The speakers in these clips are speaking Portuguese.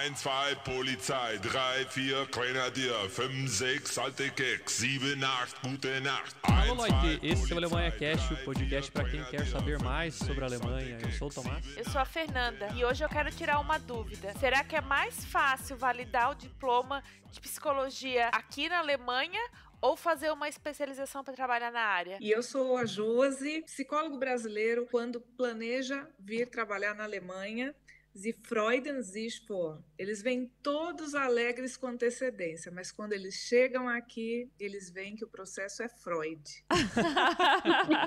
1, 2, Polizei, 3, 4, Grenadier, 5, 6, alte Keks, 7, 8, gute Nacht. Alô, Leute, esse é o Alemanha Cast, o podcast para quem quer saber mais sobre a Alemanha. Eu sou o Tomás. Eu sou a Fernanda e hoje eu quero tirar uma dúvida. Será que é mais fácil validar o diploma de psicologia aqui na Alemanha ou fazer uma especialização para trabalhar na área? E eu sou a Josi, psicólogo brasileiro, quando planeja vir trabalhar na Alemanha. Sie freuen sich vor. Eles vêm todos alegres com antecedência, mas quando eles chegam aqui, eles veem que o processo é Freud.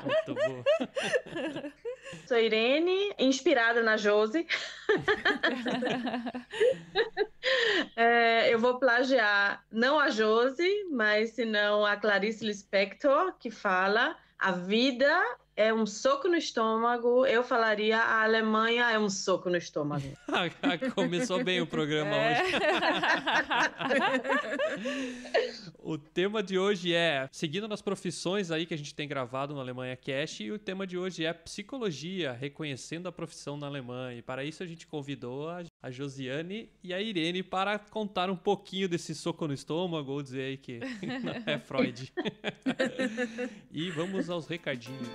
Muito bom. Sou Irene, inspirada na Josi. Eu vou plagiar não a Josi, mas senão a Clarice Lispector, que fala: a vida é um soco no estômago. Eu falaria: a Alemanha é um soco no estômago. Começou bem o programa hoje. O tema de hoje é, seguindo nas profissões aí que a gente tem gravado no Alemanha Cast, e o tema de hoje é psicologia, reconhecendo a profissão na Alemanha. E para isso a gente convidou a Josiane e a Irene para contar um pouquinho desse soco no estômago, ou dizer aí que não é Freud. E vamos aos recadinhos.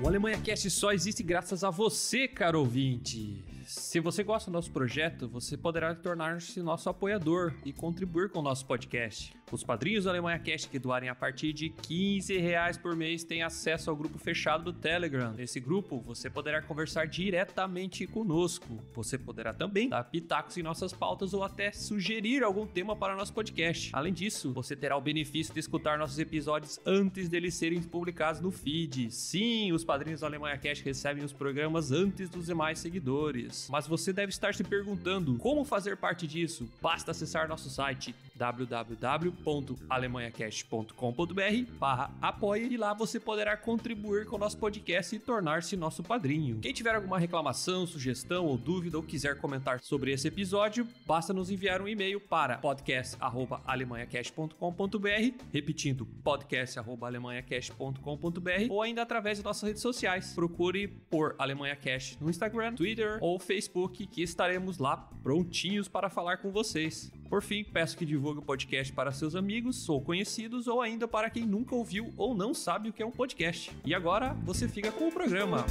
O Alemanha Cast só existe graças a você, caro ouvinte. Se você gosta do nosso projeto, você poderá tornar-se nosso apoiador e contribuir com o nosso podcast. Os padrinhos do Alemanha Cast que doarem a partir de R$15 por mês têm acesso ao grupo fechado do Telegram. Nesse grupo, você poderá conversar diretamente conosco. Você poderá também dar pitacos em nossas pautas ou até sugerir algum tema para o nosso podcast. Além disso, você terá o benefício de escutar nossos episódios antes deles serem publicados no feed. Sim, os padrinhos do Alemanha Cast recebem os programas antes dos demais seguidores. Mas você deve estar se perguntando como fazer parte disso. Basta acessar nosso site www.alemanhacast.com.br/apoie e lá você poderá contribuir com o nosso podcast e tornar-se nosso padrinho. Quem tiver alguma reclamação, sugestão ou dúvida ou quiser comentar sobre esse episódio, basta nos enviar um e-mail para podcast@alemanhacast.com.br, repetindo, podcast@alemanhacast.com.br, ou ainda através de nossas redes sociais. Procure por Alemanha Cast no Instagram, Twitter ou Facebook, que estaremos lá prontinhos para falar com vocês. Por fim, peço que divulgue o podcast para seus amigos ou conhecidos, ou ainda para quem nunca ouviu ou não sabe o que é um podcast. E agora, você fica com o programa.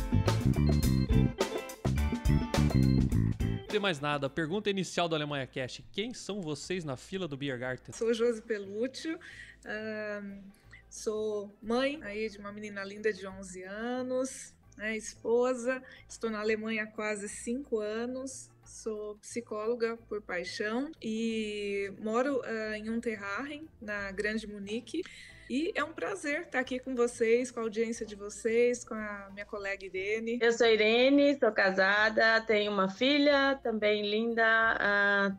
Não tem mais nada. Pergunta inicial do Alemanha Cast: quem são vocês na fila do Biergarten? Sou Josi Pelúcio, sou mãe aí de uma menina linda de 11 anos, esposa, estou na Alemanha há quase 5 anos, sou psicóloga por paixão e moro em Unterhaching, na Grande Munique, e é um prazer estar aqui com vocês, com a audiência de vocês, com a minha colega Irene. Eu sou Irene, sou casada, tenho uma filha também linda,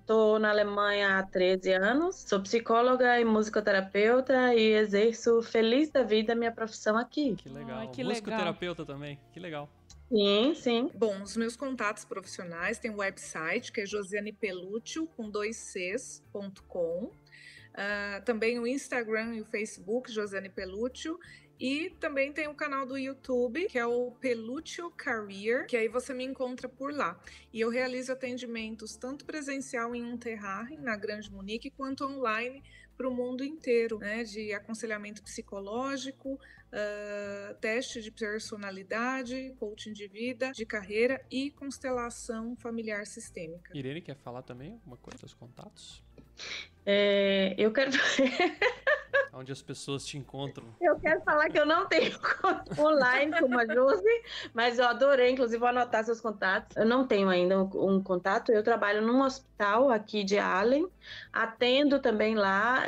estou na Alemanha há 13 anos, sou psicóloga e musicoterapeuta e exerço feliz da vida a minha profissão aqui. Que legal. Que musicoterapeuta também, que legal. Sim, sim. Bom, os meus contatos profissionais, tem um website que é josianepelutio, com 2cs.com. Também o Instagram e o Facebook, Josiane Pelúcio. E também tem o canal do YouTube, que é o Pelúcio Career, que aí você me encontra por lá. E eu realizo atendimentos tanto presencial em Unterhaching, na Grande Munique, quanto online para o mundo inteiro, né? De aconselhamento psicológico, teste de personalidade, coaching de vida, de carreira e constelação familiar sistêmica. Irene, quer falar também alguma coisa dos contatos? Eu quero... Onde as pessoas te encontram. Eu quero falar que eu não tenho conta online como a Josi, mas eu adorei, inclusive, vou anotar seus contatos. Eu não tenho ainda um contato, eu trabalho num hospital aqui de Allen, atendo também lá,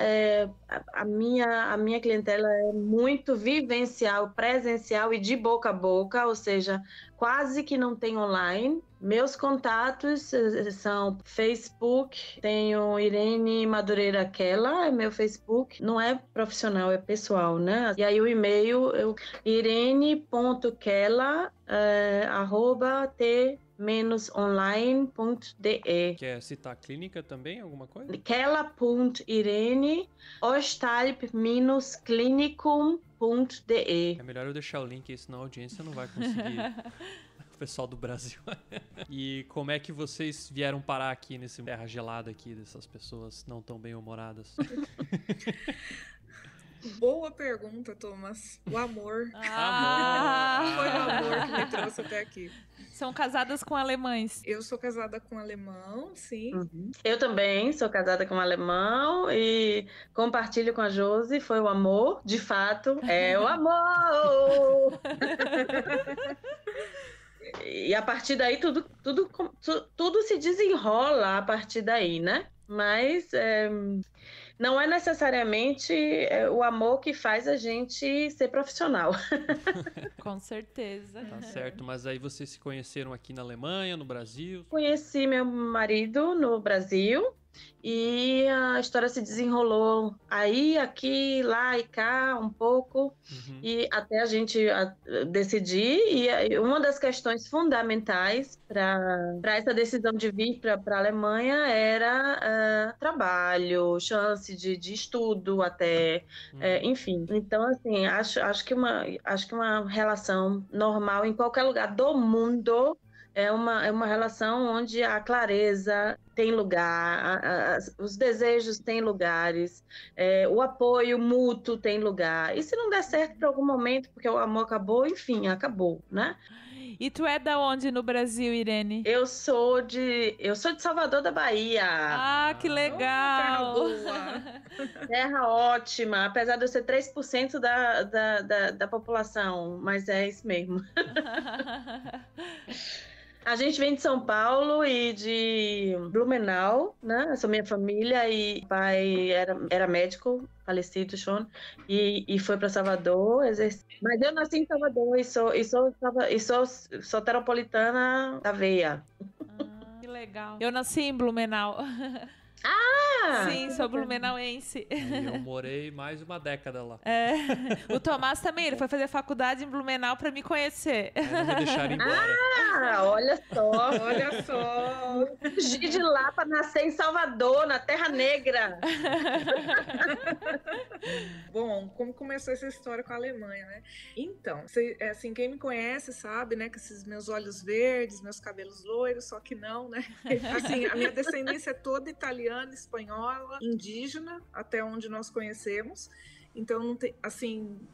a minha clientela é muito vivencial, presencial e de boca a boca, ou seja, quase que não tem online. Meus contatos são Facebook, tenho Irene Madureira Kella, é meu Facebook, não é profissional, é pessoal, né? E aí o e-mail, irene.kella@t-online.de. Quer citar a clínica também, alguma coisa? Kella.irene, ostalp-clinicum.de. É melhor eu deixar o link aí, senão a audiência não vai conseguir o pessoal do Brasil. E como é que vocês vieram parar aqui nesse terra gelada aqui dessas pessoas não tão bem-humoradas? Boa pergunta, Thomas. O amor. Foi o amor que me trouxe até aqui. São casadas com alemães. Eu sou casada com um alemão, sim. Eu também sou casada com um alemão e compartilho com a Josi. Foi o amor, de fato. É o amor! E a partir daí tudo se desenrola a partir daí, né? Mas não é necessariamente o amor que faz a gente ser profissional. Com certeza. Tá certo, mas aí vocês se conheceram aqui na Alemanha, no Brasil? Conheci meu marido no Brasil e a história se desenrolou aí, aqui, lá e cá um pouco, e até a gente decidir. E uma das questões fundamentais para essa decisão de vir para a Alemanha era trabalho, chance de estudo até, enfim. Então, assim, acho que uma relação normal em qualquer lugar do mundo é uma relação onde a clareza tem lugar, os desejos têm lugares, o apoio mútuo tem lugar. E se não der certo por algum momento, porque o amor acabou, enfim, acabou, né? E tu é da onde no Brasil, Irene? Eu sou de Salvador da Bahia. Ah, que legal! Terra ótima, apesar de eu ser 3% da população, mas é isso mesmo. A gente vem de São Paulo e de Blumenau, né? Essa minha família, e o pai era médico, falecido, Sean, e foi para Salvador. Mas eu nasci em Salvador e sou teropolitana da veia. Que legal. Eu nasci em Blumenau. Sim, sou blumenauense. Eu morei mais de uma década lá. O Tomás também, ele foi fazer faculdade em Blumenau pra me conhecer. Não me deixaram embora. Olha só. Olha só. Fugi de lá para nascer em Salvador, na Terra Negra. Bom, como começou essa história com a Alemanha, né? Então, assim, quem me conhece sabe, né, que esses meus olhos verdes, meus cabelos loiros, só que não, né? Assim, a minha descendência é toda italiana, espanhola, indígena, até onde nós conhecemos. Então,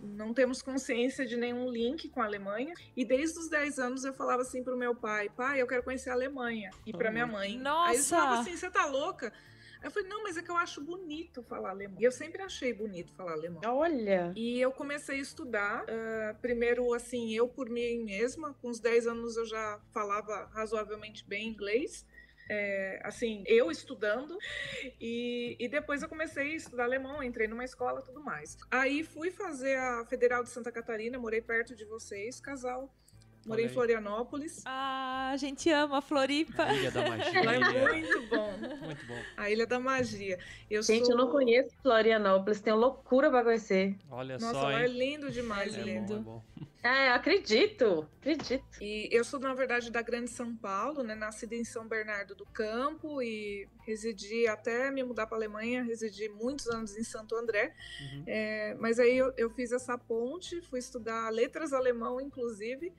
não temos consciência de nenhum link com a Alemanha. E desde os 10 anos eu falava assim pro meu pai, eu quero conhecer a Alemanha. E pra minha mãe. Nossa! Aí eles falavam assim, você tá louca? Aí eu falei, não, mas é que eu acho bonito falar alemão. E eu sempre achei bonito falar alemão. Olha! E eu comecei a estudar, primeiro, assim, eu por mim mesma. Com os 10 anos eu já falava razoavelmente bem inglês. Assim, eu estudando, e depois eu comecei a estudar alemão, entrei numa escola e tudo mais. Aí fui fazer a Federal de Santa Catarina, morei perto de vocês, casal. Morei em Florianópolis. Ah, a gente ama Floripa. A Ilha da Magia. Lá é muito bom. Muito bom. A Ilha da Magia. Eu não conheço Florianópolis, tenho loucura pra conhecer. Olha Nossa, só, lá é lindo demais, lindo. É bom. Acredito. E eu sou, na verdade, da Grande São Paulo, né? Nascida em São Bernardo do Campo e residi, até me mudar para a Alemanha, residi muitos anos em Santo André. Mas aí eu fiz essa ponte, fui estudar letras alemão, inclusive,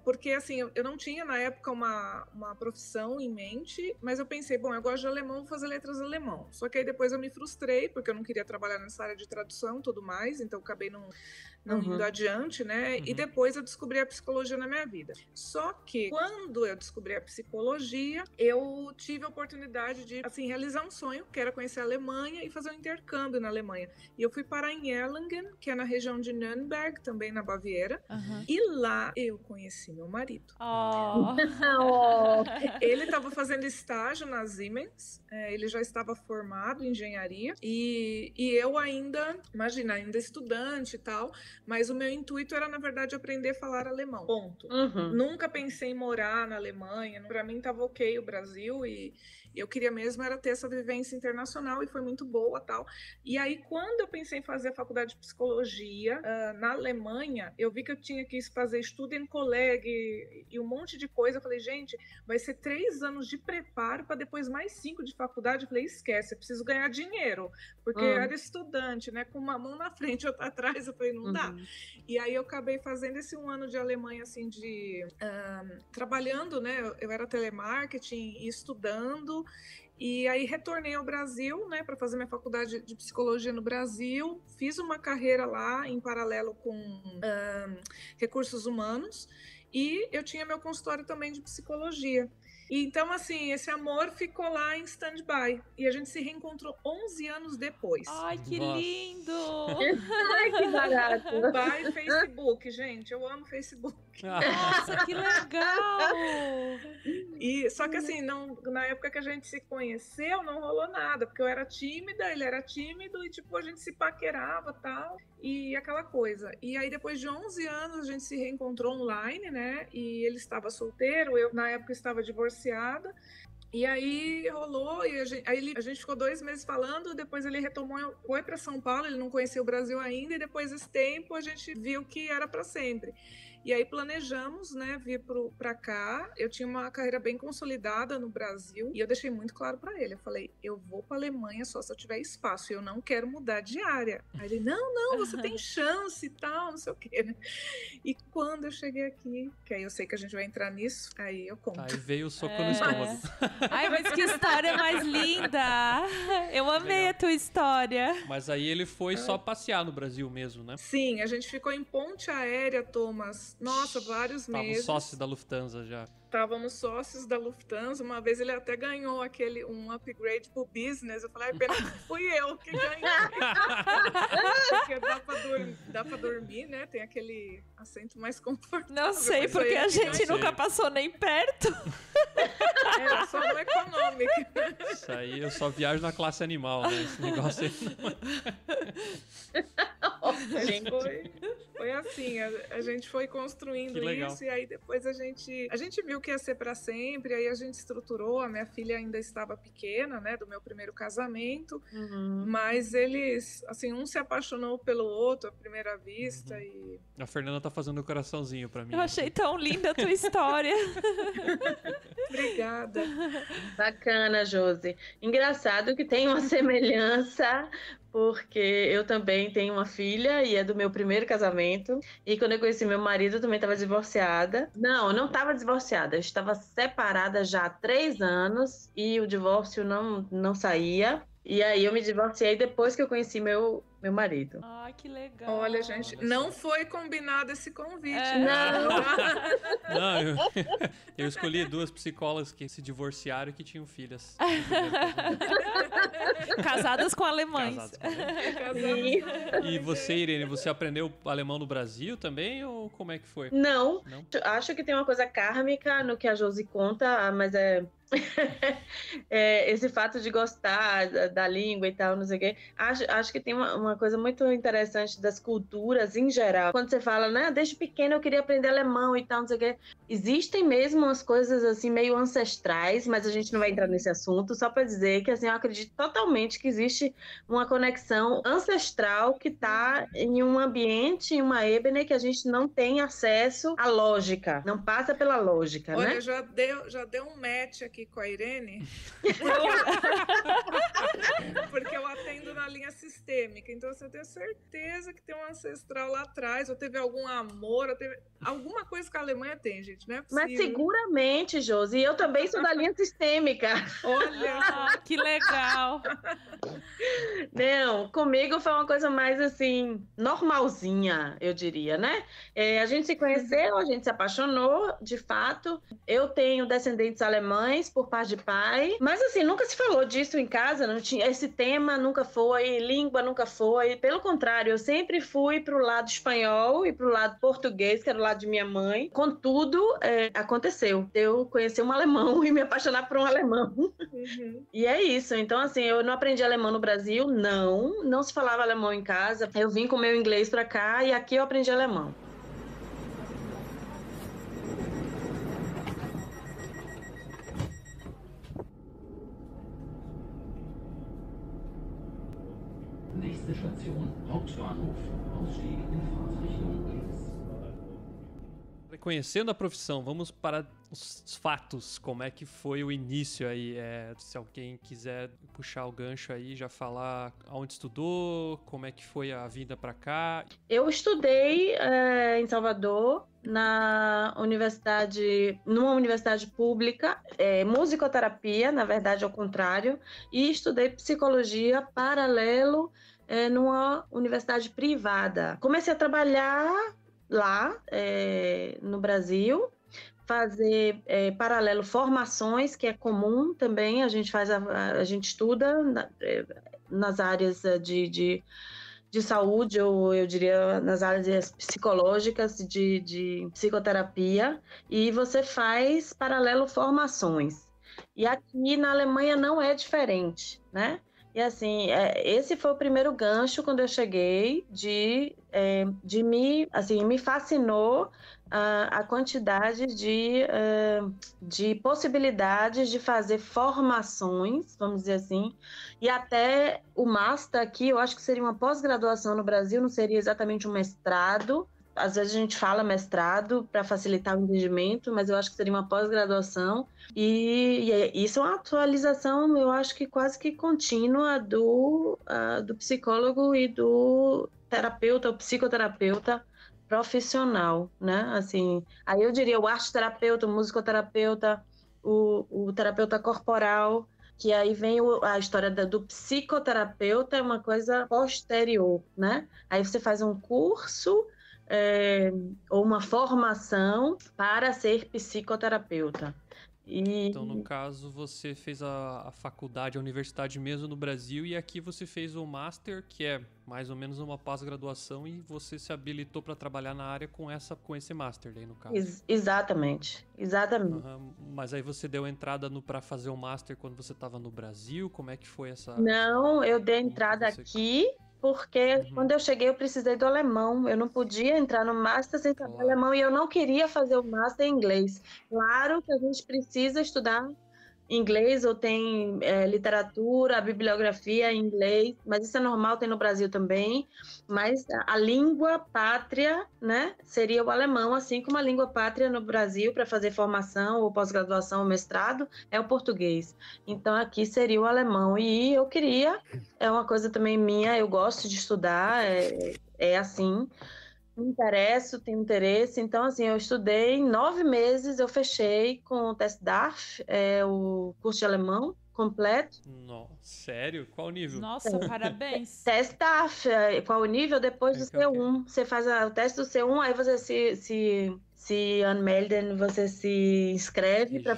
porque, assim, eu não tinha, na época, uma profissão em mente, mas eu pensei, bom, eu gosto de alemão, vou fazer letras alemão. Só que aí depois eu me frustrei, porque eu não queria trabalhar nessa área de tradução e tudo mais, então acabei não indo adiante, né? E depois eu descobri a psicologia na minha vida. Só que quando eu descobri a psicologia, eu tive a oportunidade de, assim, realizar um sonho, que era conhecer a Alemanha e fazer um intercâmbio na Alemanha. E eu fui parar em Erlangen, que é na região de Nürnberg, também na Baviera. E lá eu conheci meu marido. Ele estava fazendo estágio na Siemens, ele já estava formado em engenharia, e eu ainda estudante e tal, mas o meu intuito era, na verdade, aprender a falar alemão. Ponto. Nunca pensei em morar na Alemanha. Para mim estava ok o Brasil, e Eu queria mesmo era ter essa vivência internacional e foi muito boa, tal. E aí, quando eu pensei em fazer a faculdade de psicologia na Alemanha, eu vi que eu tinha que fazer Studienkolleg e um monte de coisa. Eu falei, gente, vai ser 3 anos de preparo para depois mais 5 de faculdade. Eu falei, esquece, eu preciso ganhar dinheiro, porque eu era estudante, né, com uma mão na frente e outra atrás. Eu falei, não dá. E aí eu acabei fazendo esse 1 ano de Alemanha, assim, trabalhando, né, eu era telemarketing e estudando. E aí retornei ao Brasil, né, para fazer minha faculdade de psicologia no Brasil. Fiz uma carreira lá em paralelo com recursos humanos e eu tinha meu consultório também de psicologia. E então, assim, esse amor ficou lá em stand-by. E a gente se reencontrou 11 anos depois. Ai, que lindo! Ai, que barato! By Facebook, gente. Eu amo Facebook. Nossa, que legal! Só que assim, na época que a gente se conheceu, não rolou nada. Porque eu era tímida, ele era tímido. E tipo, a gente se paquerava e tal. E aquela coisa. E aí, depois de 11 anos, a gente se reencontrou online, né? E ele estava solteiro. Eu, na época, estava divorciada. E aí rolou, e a gente ficou 2 meses falando, depois ele retomou, foi para São Paulo, ele não conhecia o Brasil ainda, e depois desse tempo a gente viu que era para sempre. E aí planejamos, né, vir para cá. Eu tinha uma carreira bem consolidada no Brasil e eu deixei muito claro para ele. Eu falei, eu vou para Alemanha só se eu tiver espaço, eu não quero mudar de área. Aí ele, não, você tem chance e tal, não sei o quê, né? E quando eu cheguei aqui, que aí eu sei que a gente vai entrar nisso, aí eu conto. Aí veio o soco no estômago. Ai, mas que história mais linda! Eu amei a tua história. Mas aí ele foi só passear no Brasil mesmo, né? Sim, a gente ficou em ponte aérea, Thomas. Nossa, vários meses. Estavam sócios da Lufthansa já. Estávamos sócios da Lufthansa. Uma vez ele até ganhou um upgrade pro business. Eu falei, ai, pena que fui eu que ganhei. Porque dá pra dormir, né? Tem aquele assento mais confortável. Não sei, porque a gente nunca passou nem perto. Era só no econômico. Isso aí, eu só viajo na classe animal, né? Esse negócio aí. Foi assim, a gente foi construindo isso, e aí depois a gente viu que ia ser para sempre, aí a gente estruturou. A minha filha ainda estava pequena, né, do meu primeiro casamento, mas eles, assim, um se apaixonou pelo outro à primeira vista. E a Fernanda tá fazendo um coraçãozinho pra mim. Eu achei tão linda a tua história. Obrigada. Bacana, Josi. Engraçado que tem uma semelhança, porque eu também tenho uma filha e é do meu primeiro casamento. E quando eu conheci meu marido, eu também estava divorciada. Não, eu não estava divorciada. Eu estava separada já há 3 anos e o divórcio não saía. E aí eu me divorciei depois que eu conheci meu marido. Ai, que legal. Olha, gente, não foi combinado esse convite. Não, eu escolhi 2 psicólogas que se divorciaram e que tinham filhas. Casadas com alemães. E você, Irene, você aprendeu alemão no Brasil também ou como é que foi? Não. Acho que tem uma coisa kármica no que a Josi conta, mas esse fato de gostar da língua e tal, não sei o quê. Acho que tem uma coisa muito interessante das culturas em geral. Quando você fala, né, desde pequeno eu queria aprender alemão e tal, não sei o quê. Existem mesmo umas coisas assim meio ancestrais, mas a gente não vai entrar nesse assunto, só para dizer que assim, eu acredito totalmente que existe uma conexão ancestral que está em um ambiente, em uma ébene que a gente não tem acesso à lógica, não passa pela lógica. Olha, né? já deu um match aqui com a Irene, porque eu atendo na linha sistêmica, então você tem certeza que tem um ancestral lá atrás, ou teve algum amor, ou teve alguma coisa que a Alemanha tem, gente, não é possível. Mas seguramente, Josi, eu também sou da linha sistêmica. Olha, que legal. Não, comigo foi uma coisa mais assim, normalzinha, eu diria, né? A gente se conheceu, a gente se apaixonou, de fato. Eu tenho descendentes alemães por parte de pai, mas assim, nunca se falou disso em casa, não tinha esse tema, nunca foi, língua nunca foi. Pelo contrário, eu sempre fui pro lado espanhol e pro lado português, que era o lado de minha mãe. Contudo, aconteceu. Eu conheci um alemão e me apaixonar por um alemão. E é isso. Então, assim, eu não aprendi alemão no Brasil, não se falava alemão em casa. Eu vim com meu inglês pra cá e aqui eu aprendi alemão. Hauptbahnhof. Ausstieg in Fahrtrichtung links. Conhecendo a profissão, vamos para os fatos. Como é que foi o início aí? Se alguém quiser puxar o gancho aí, já falar onde estudou, como é que foi a vinda para cá. Eu estudei em Salvador, numa universidade pública, musicoterapia, na verdade ao contrário, e estudei psicologia paralelo numa universidade privada. Comecei a trabalhar lá no Brasil, fazer paralelo formações, que é comum também, a gente estuda nas áreas de saúde, ou eu diria nas áreas psicológicas, de psicoterapia, e você faz paralelo formações. E aqui na Alemanha não é diferente, né? E assim, esse foi o primeiro gancho quando eu cheguei, me fascinou a quantidade de possibilidades de fazer formações, vamos dizer assim, e até o master aqui, eu acho que seria uma pós-graduação no Brasil, não seria exatamente um mestrado. Às vezes a gente fala mestrado para facilitar o entendimento, mas eu acho que seria uma pós-graduação. E isso é uma atualização, eu acho que quase que contínua do psicólogo e do terapeuta, o psicoterapeuta profissional, né? Assim, aí eu diria o arteterapeuta, o musicoterapeuta, o terapeuta corporal, que aí vem a história do psicoterapeuta, é uma coisa posterior, né? Aí você faz um curso ou uma formação para ser psicoterapeuta. Então, no caso, você fez a faculdade, a universidade mesmo no Brasil, e aqui você fez o Master, que é mais ou menos uma pós-graduação, e você se habilitou para trabalhar na área com esse Master, daí, no caso. Exatamente. Mas aí você deu entrada para fazer o Master quando você estava no Brasil? Como é que foi essa... Não, eu dei entrada aqui... Porque quando eu cheguei eu precisei do alemão, eu não podia entrar no Master sem saber alemão e eu não queria fazer o Master em inglês. Claro que a gente precisa estudar inglês ou tem literatura, bibliografia em inglês, mas isso é normal, tem no Brasil também, mas a língua pátria, né, seria o alemão, assim como a língua pátria no Brasil para fazer formação ou pós-graduação ou mestrado é o português. Então aqui seria o alemão e eu queria, é uma coisa também minha, eu gosto de estudar, é assim, me interesso, tenho interesse, então assim, eu estudei, em 9 meses eu fechei com o TestDAF, o curso de alemão completo. Nossa, sério? Qual o nível? Nossa, parabéns. TestDAF, qual o nível? Depois do C1, você faz o teste do C1, aí você se anmelden, você se inscreve para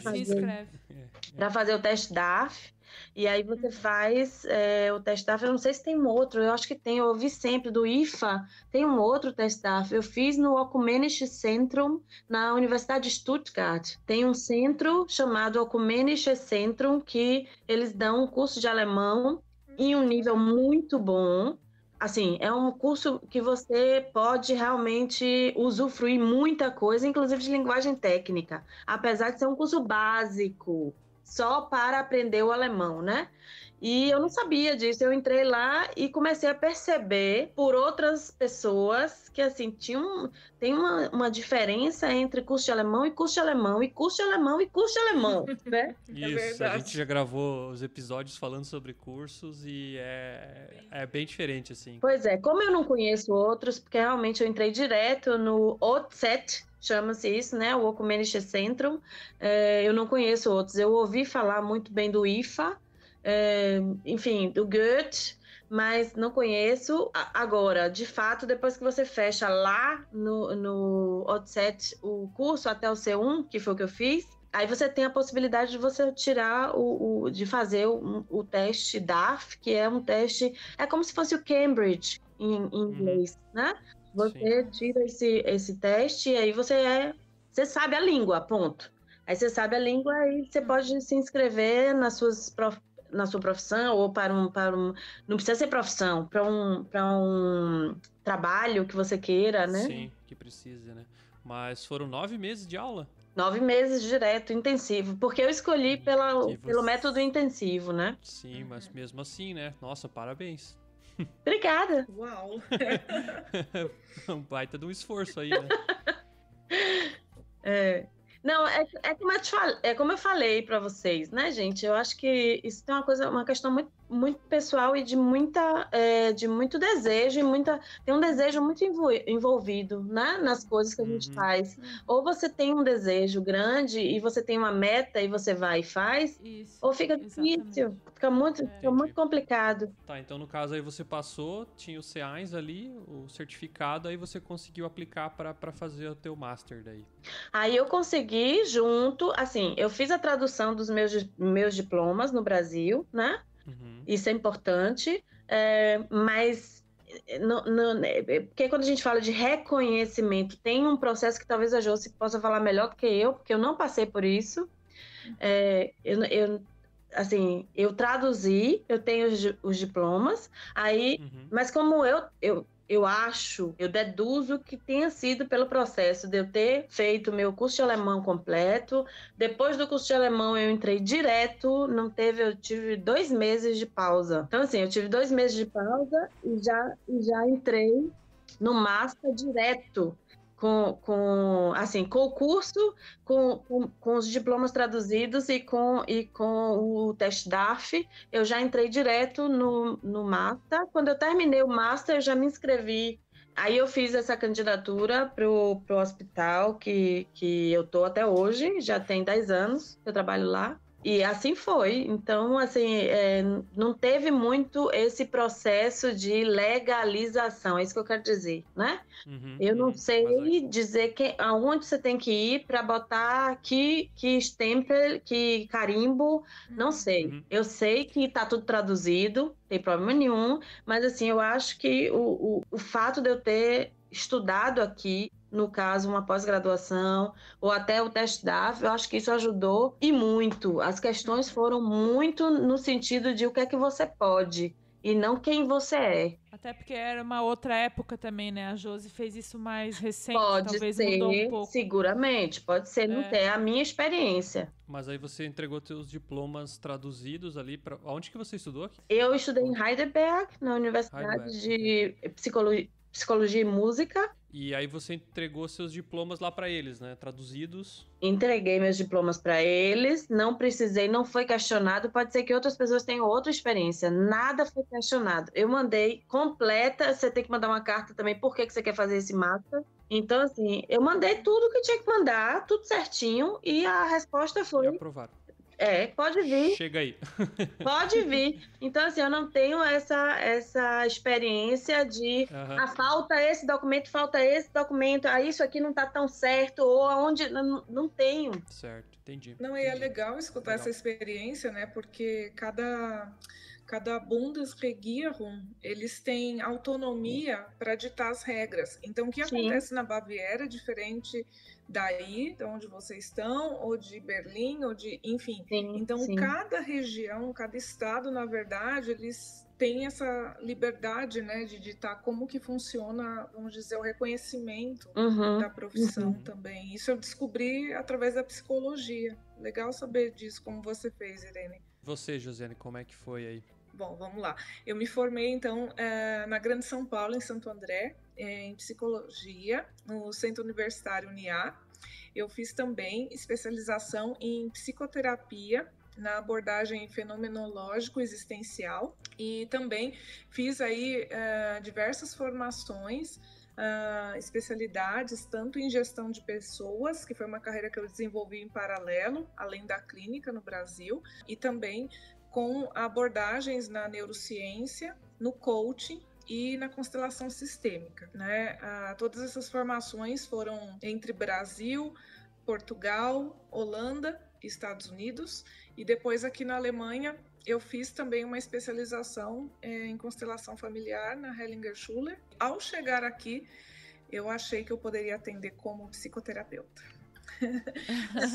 fazer o TestDAF. E aí você faz o TestDAF, eu não sei se tem um outro, eu acho que tem, eu ouvi sempre do IFA, tem um outro TestDAF, eu fiz no Ökumenisches Zentrum, na Universidade de Stuttgart. Tem um centro chamado Ökumenisches Zentrum, que eles dão um curso de alemão em um nível muito bom. Assim, é um curso que você pode realmente usufruir muita coisa, inclusive de linguagem técnica, apesar de ser um curso básico, só para aprender o alemão, né? E eu não sabia disso, eu entrei lá e comecei a perceber por outras pessoas que, assim, tem uma diferença entre curso de alemão e curso de alemão, e curso de alemão e curso de alemão, né? Isso, a gente já gravou os episódios falando sobre cursos e é bem diferente, assim. Pois é, como eu não conheço outros, porque realmente eu entrei direto no OZ, chama-se isso, né? O Ökumenisches Zentrum. Eu não conheço outros. Eu ouvi falar muito bem do IFA, enfim, do Goethe, mas não conheço. Agora, de fato, depois que você fecha lá no OZ o curso até o C1, que foi o que eu fiz, aí você tem a possibilidade de você tirar de fazer o teste DAF, que é um teste, é como se fosse o Cambridge em inglês, né? Você tira esse teste e aí você sabe a língua, ponto. Aí você sabe a língua e você pode se inscrever na sua profissão ou para um não precisa ser profissão, para um trabalho que você queira, né? Sim, que precisa, né? Mas foram 9 meses de aula? 9 meses direto, intensivo, porque eu escolhi pelo método intensivo, né? Sim, mas mesmo assim, né? Nossa, parabéns. Obrigada. Uau! Um baita de um esforço aí, né? Não, é como eu falei para vocês, né, gente? Eu acho que isso tem uma questão muito, muito pessoal e de muito desejo e tem um desejo muito envolvido, né, nas coisas que a gente faz. Ou você tem um desejo grande e você tem uma meta e você vai e faz, Isso, ou fica exatamente. difícil, fica muito complicado. Tá, então no caso aí você passou, tinha o CEAINS ali, o certificado, aí você conseguiu aplicar para fazer o teu master daí. Aí eu consegui junto, assim, eu fiz a tradução dos meus diplomas no Brasil, né? Isso é importante, mas porque quando a gente fala de reconhecimento, tem um processo que talvez a Josi possa falar melhor do que eu, porque eu não passei por isso. Assim, eu traduzi, eu tenho os diplomas, aí, mas como eu deduzo que tenha sido pelo processo de eu ter feito o meu curso de alemão completo. Depois do curso de alemão, eu entrei direto, eu tive 2 meses de pausa. Então, assim, eu tive 2 meses de pausa e já entrei no master direto. Com o curso, com os diplomas traduzidos e com o teste DAF, eu já entrei direto no Master. Quando eu terminei o Master, eu já me inscrevi. Aí eu fiz essa candidatura pro hospital que eu tô até hoje, já tem 10 anos que eu trabalho lá. E assim foi. Então, assim, não teve muito esse processo de legalização, é isso que eu quero dizer, né? Eu não sei dizer aonde você tem que ir para botar que stempel, que carimbo, não sei. Eu sei que está tudo traduzido, não tem problema nenhum, mas assim, eu acho que o fato de eu ter estudado aqui, no caso, uma pós-graduação, ou até o teste DAF, eu acho que isso ajudou e muito. As questões foram muito no sentido de o que é que você pode e não quem você é. Até porque era uma outra época também, né? A Josi fez isso mais recente, Pode talvez ser, mudou um pouco. seguramente, pode ser, não ter a minha experiência. Mas aí você entregou seus diplomas traduzidos ali para... Onde que você estudou aqui? Eu estudei em Heidelberg, na Universidade de Psicologia e Música. E aí você entregou seus diplomas lá para eles, né? Traduzidos. Entreguei meus diplomas para eles, não precisei, não foi questionado. Pode ser que outras pessoas tenham outra experiência. Nada foi questionado. Eu mandei completa. Você tem que mandar uma carta também. Por que você quer fazer esse master? Então, assim, eu mandei tudo que tinha que mandar, tudo certinho, e a resposta foi... E aprovaram. Pode vir. Chega aí. Pode vir. Então, assim, eu não tenho essa experiência de falta esse documento, isso aqui não tá tão certo, ou aonde... Não tenho. Certo, entendi. Não, e é legal escutar essa experiência, né? Porque cada Bundesregierung, eles têm autonomia para ditar as regras. Então, o que acontece na Baviera é diferente daí, de onde vocês estão, ou de Berlim, ou de... Enfim. Então, cada região, cada estado, na verdade, eles têm essa liberdade, né, de ditar como que funciona, vamos dizer, o reconhecimento da profissão também. Isso eu descobri através da psicologia. Legal saber disso, como você fez, Irene. Você, Josiane, como é que foi aí? Bom, vamos lá. Eu me formei, então, na Grande São Paulo, em Santo André, em psicologia, no Centro Universitário UniA. Eu fiz também especialização em psicoterapia, na abordagem fenomenológico-existencial, e também fiz aí diversas formações, especialidades, tanto em gestão de pessoas, que foi uma carreira que eu desenvolvi em paralelo, além da clínica no Brasil, e também com abordagens na neurociência, no coaching e na constelação sistêmica, né? Todas essas formações foram entre Brasil, Portugal, Holanda e Estados Unidos, e depois aqui na Alemanha eu fiz também uma especialização em constelação familiar na Hellinger Schuler. Ao chegar aqui, eu achei que eu poderia atender como psicoterapeuta.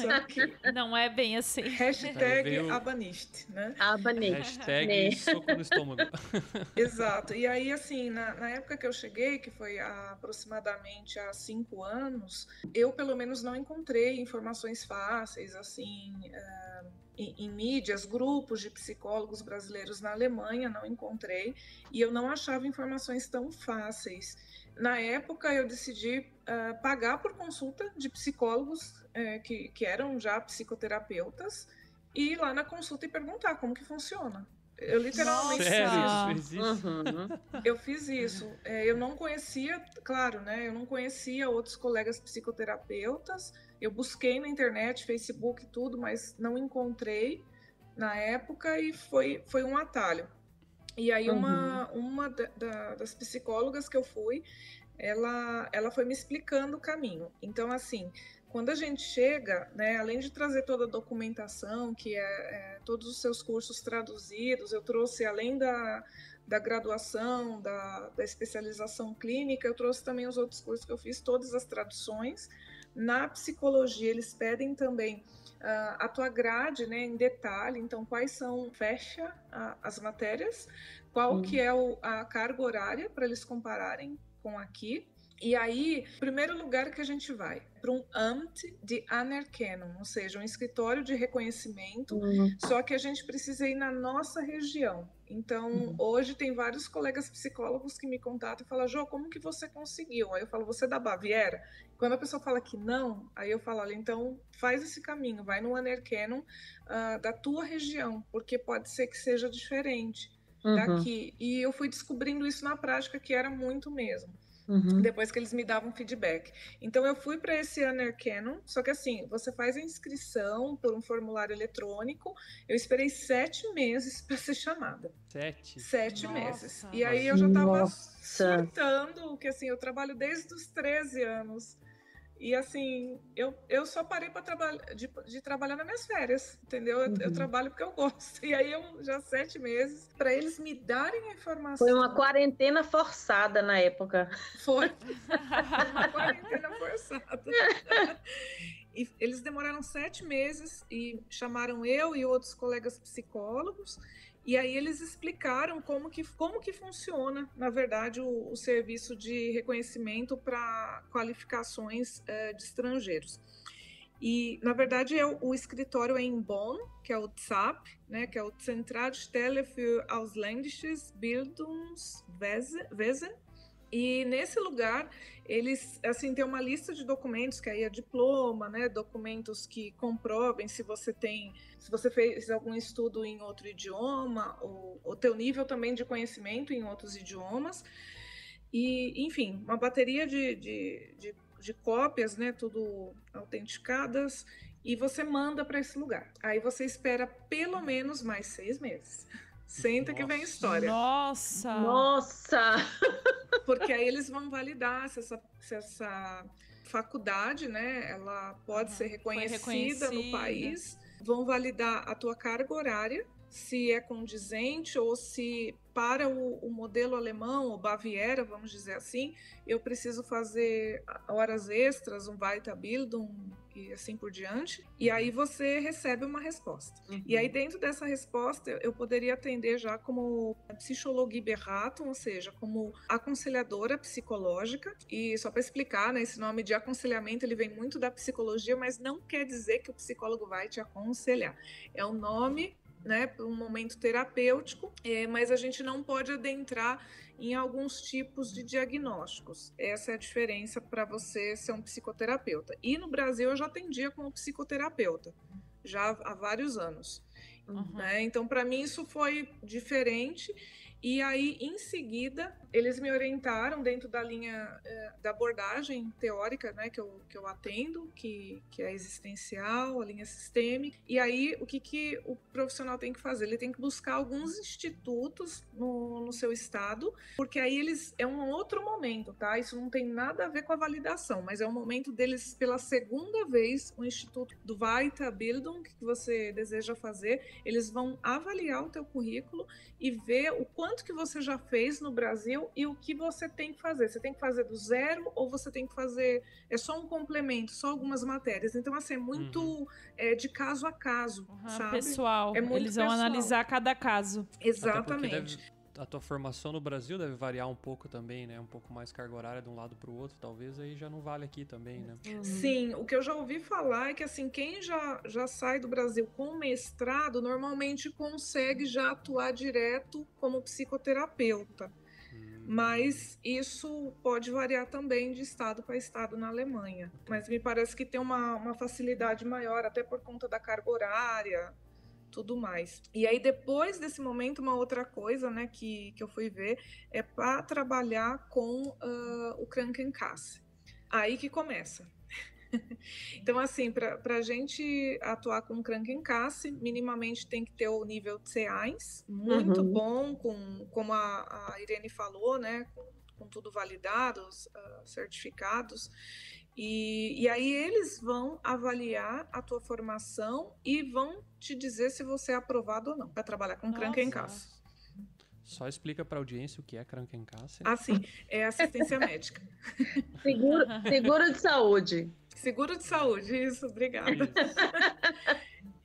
Só que Não é bem assim. hashtag Aí veio- Abaniste, né? Abanete. Hashtag né? soco no estômago. Exato. E aí, assim, na época que eu cheguei, que foi aproximadamente há 5 anos, eu pelo menos não encontrei informações fáceis, assim, em mídias, grupos de psicólogos brasileiros na Alemanha, não encontrei, e eu não achava informações tão fáceis. Na época, eu decidi pagar por consulta de psicólogos que eram já psicoterapeutas, e ir lá na consulta e perguntar como que funciona. Eu literalmente fiz Sério, isso. isso existe? Uhum. Eu fiz isso. Eu não conhecia, claro, né? Eu não conhecia outros colegas psicoterapeutas. Eu busquei na internet, Facebook, tudo, mas não encontrei na época e foi um atalho. E aí uma das psicólogas que eu fui, ela foi me explicando o caminho. Então, assim, quando a gente chega, né, além de trazer toda a documentação, que é todos os seus cursos traduzidos, eu trouxe, além da graduação, da especialização clínica, eu trouxe também os outros cursos que eu fiz, todas as traduções. Na psicologia, eles pedem também a tua grade, né, em detalhe, então quais são, fecha as matérias, qual que é a carga horária para eles compararem com aqui. E aí, primeiro lugar que a gente vai para um Amt de Anerkennung, ou seja, um escritório de reconhecimento, só que a gente precisa ir na nossa região. Então, hoje tem vários colegas psicólogos que me contatam e falam, Jô, como que você conseguiu? Aí eu falo, você é da Baviera? Quando a pessoa fala que não, aí eu falo, olha, então faz esse caminho, vai no Anerkennung da tua região, porque pode ser que seja diferente daqui. E eu fui descobrindo isso na prática, que era muito mesmo. Depois que eles me davam feedback. Então eu fui para esse Anerkennung, só que assim, você faz a inscrição por um formulário eletrônico. Eu esperei 7 meses para ser chamada. 7 Nossa. meses. E aí eu já estava Nossa. surtando, porque assim, eu trabalho desde os 13 anos. E assim, eu só parei de trabalhar nas minhas férias, entendeu? Eu trabalho porque eu gosto. E aí eu já 7 meses, para eles me darem a informação. Foi uma quarentena forçada na época. Foi uma quarentena forçada. E eles demoraram 7 meses e chamaram eu e outros colegas psicólogos. E aí eles explicaram como que funciona, na verdade, o serviço de reconhecimento para qualificações de estrangeiros. E, na verdade, o escritório é em Bonn, que é o ZAP, né, que é o Zentralstelle für Ausländisches Bildungswesen. E nesse lugar, eles, assim, tem uma lista de documentos, que aí é diploma, né, documentos que comprovem se você fez algum estudo em outro idioma, o teu nível também de conhecimento em outros idiomas. E, enfim, uma bateria de cópias, né, tudo autenticadas, e você manda para esse lugar. Aí você espera pelo menos mais 6 meses. Senta que vem a história. Nossa! Porque aí eles vão validar se essa faculdade, né, ela pode ser reconhecida no país. Vão validar a tua carga horária, se é condizente ou se para o modelo alemão, ou Baviera, vamos dizer assim, eu preciso fazer horas extras, um Weiterbildung e assim por diante. E aí você recebe uma resposta. E aí dentro dessa resposta eu poderia atender já como Psychologieberatung, ou seja, como aconselhadora psicológica. E só para explicar, né, esse nome de aconselhamento ele vem muito da psicologia, mas não quer dizer que o psicólogo vai te aconselhar. É um nome, né, para um momento terapêutico, mas a gente não pode adentrar em alguns tipos de diagnósticos. Essa é a diferença para você ser um psicoterapeuta. E no Brasil eu já atendia como psicoterapeuta, já há vários anos. Né? Então, para mim, isso foi diferente. E aí, em seguida, eles me orientaram dentro da linha da abordagem teórica, né, que eu atendo, que é existencial, a linha sistêmica. E aí, o que o profissional tem que fazer? Ele tem que buscar alguns institutos no seu estado, porque aí é um outro momento, tá? Isso não tem nada a ver com a validação, mas é o momento deles, pela segunda vez, o instituto do Weiterbildung que você deseja fazer, eles vão avaliar o teu currículo e ver o quanto que você já fez no Brasil fisioterapeuta e o que você tem que fazer. Você tem que fazer do zero ou você tem que fazer... É só um complemento, só algumas matérias. Então, assim, é muito de caso a caso, sabe? Pessoal, É muito eles vão pessoal. analisar cada caso. Exatamente. A tua formação no Brasil deve variar um pouco também, né? Um pouco mais carga horária de um lado para o outro, talvez aí já não vale aqui também, né? Sim, o que eu já ouvi falar é que assim, quem já sai do Brasil com mestrado, normalmente consegue já atuar direto como psicoterapeuta. Mas isso pode variar também de estado para estado na Alemanha. Mas me parece que tem uma facilidade maior, até por conta da carga horária, tudo mais. E aí, depois desse momento, uma outra coisa, né, que eu fui ver é para trabalhar com o Krankenkasse. Aí que começa. Então, assim, para a gente atuar com Krankenkasse, minimamente tem que ter o nível C1, muito bom, como a Irene falou, né, com tudo validado, os certificados. E aí eles vão avaliar a tua formação e vão te dizer se você é aprovado ou não para trabalhar com Krankenkasse. Só explica para a audiência o que é Krankenkasse. Ah, sim. É assistência médica. Seguro de saúde. Seguro de saúde, isso. Obrigada.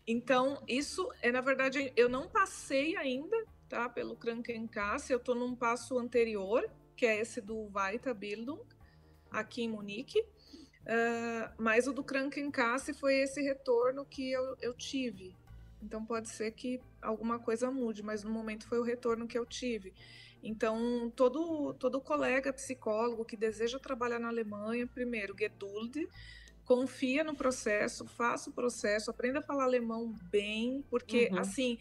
Então, isso na verdade, eu não passei ainda, tá, pelo Krankenkasse. Eu estou num passo anterior, que é esse do Weiterbildung, aqui em Munique. Mas o do Krankenkasse foi esse retorno que eu tive. Então pode ser que alguma coisa mude, mas no momento foi o retorno que eu tive. Então todo colega psicólogo que deseja trabalhar na Alemanha, primeiro, Geduld, confia no processo, faça o processo, aprenda a falar alemão bem, porque assim,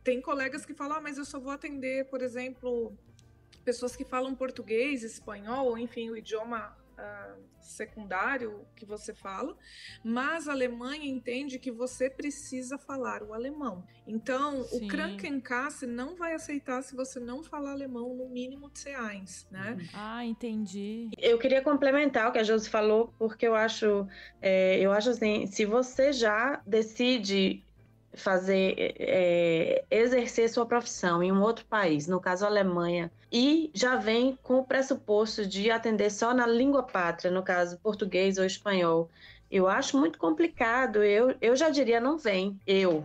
tem colegas que falam, mas eu só vou atender, por exemplo, pessoas que falam português, espanhol, ou enfim, o idioma secundário que você fala, mas a Alemanha entende que você precisa falar o alemão. Então, o Krankenkasse não vai aceitar se você não falar alemão no mínimo de C1, né? Ah, entendi. Eu queria complementar o que a Josi falou, porque eu acho assim, se você já decide exercer sua profissão em um outro país, no caso a Alemanha, e já vem com o pressuposto de atender só na língua pátria, no caso português ou espanhol, eu acho muito complicado. Eu já diria não vem,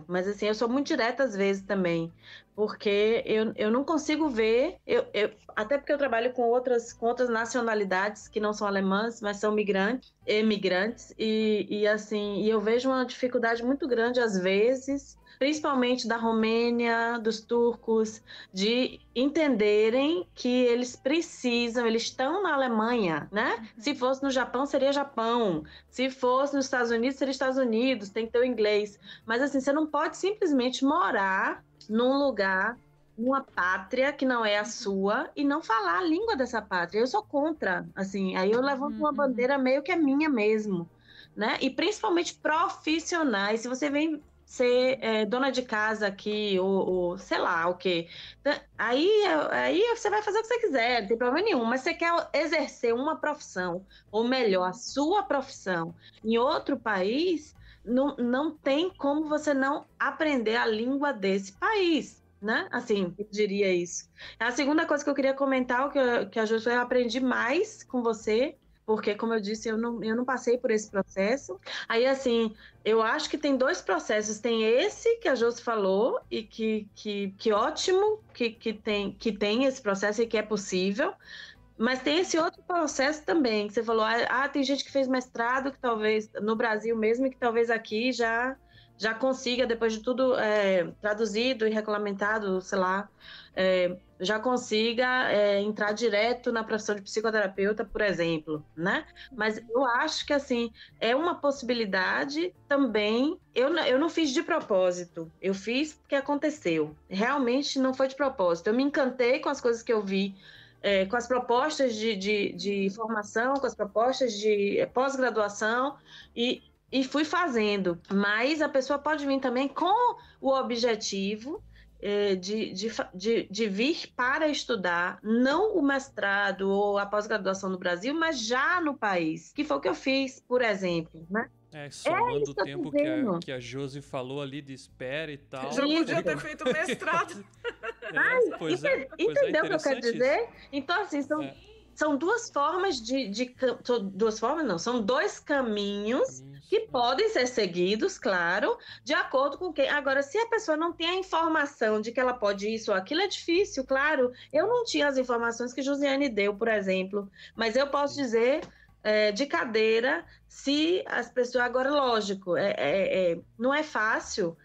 mas assim, eu sou muito direta às vezes também, porque eu não consigo ver, até porque eu trabalho com outras nacionalidades que não são alemãs, mas são emigrantes, e assim, eu vejo uma dificuldade muito grande às vezes, principalmente da Romênia, dos turcos, de entenderem que eles estão na Alemanha, né? Se fosse no Japão, seria Japão. Se fosse nos Estados Unidos, seria Estados Unidos, tem que ter o inglês. Mas assim, você não pode simplesmente morar num lugar, numa pátria que não é a sua e não falar a língua dessa pátria. Eu sou contra, assim, aí eu levanto uma bandeira meio que é minha mesmo, né? E principalmente profissionais, se você vem ser dona de casa aqui, ou sei lá o quê, aí você vai fazer o que você quiser, não tem problema nenhum, mas você quer exercer uma profissão, ou melhor, a sua profissão em outro país, não tem como você não aprender a língua desse país, né? Assim, eu diria isso. A segunda coisa que eu queria comentar, que a Josi, eu aprendi mais com você, porque, como eu disse, eu não passei por esse processo. Aí, assim, eu acho que tem dois processos. Tem esse que a Josi falou, e que ótimo que tem esse processo e que é possível. Mas tem esse outro processo também, que você falou, tem gente que fez mestrado, que talvez, no Brasil mesmo, e que talvez aqui já consiga, depois de tudo traduzido e regulamentado, sei lá, já consiga entrar direto na profissão de psicoterapeuta, por exemplo, né? Mas eu acho que, assim, é uma possibilidade também. Eu não fiz de propósito, eu fiz porque aconteceu. Realmente não foi de propósito. Eu me encantei com as coisas que eu vi, com as propostas de formação, com as propostas de pós-graduação, e fui fazendo. Mas a pessoa pode vir também com o objetivo de vir para estudar, não o mestrado ou a pós-graduação no Brasil, mas já no país, que foi o que eu fiz, por exemplo, né? Somando o tempo que a Josi falou ali de espera e tal. Já podia ter feito mestrado. Pois é, Entendeu o que eu quero interessante isso. dizer? Então, assim, são duas formas duas formas, não, são dois caminhos que podem ser seguidos, claro, de acordo com quem. Agora, se a pessoa não tem a informação de que ela pode isso ou aquilo, é difícil, claro. Eu não tinha as informações que Josiane deu, por exemplo, mas eu posso dizer de cadeira se as pessoas. Agora, lógico, não é fácil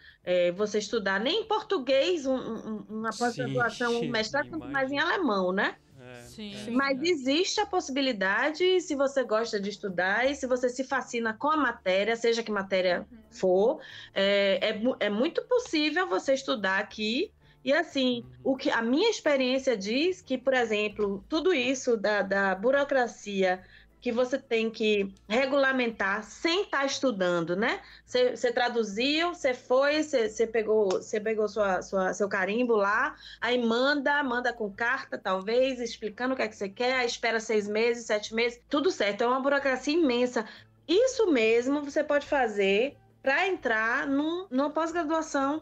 você estudar nem em português, uma pós-graduação, um mestrado, quanto mais em alemão, né? Sim. Mas existe a possibilidade, se você gosta de estudar e se você se fascina com a matéria, seja que matéria for, é muito possível você estudar aqui. E assim, o que a minha experiência diz que, por exemplo, tudo isso da burocracia que você tem que regulamentar sem estar estudando, né? Você traduziu, você foi, você pegou seu carimbo lá, aí manda com carta, talvez, explicando o que é que você quer, aí espera 6 meses, 7 meses, tudo certo. É uma burocracia imensa. Isso mesmo você pode fazer para entrar numa pós-graduação.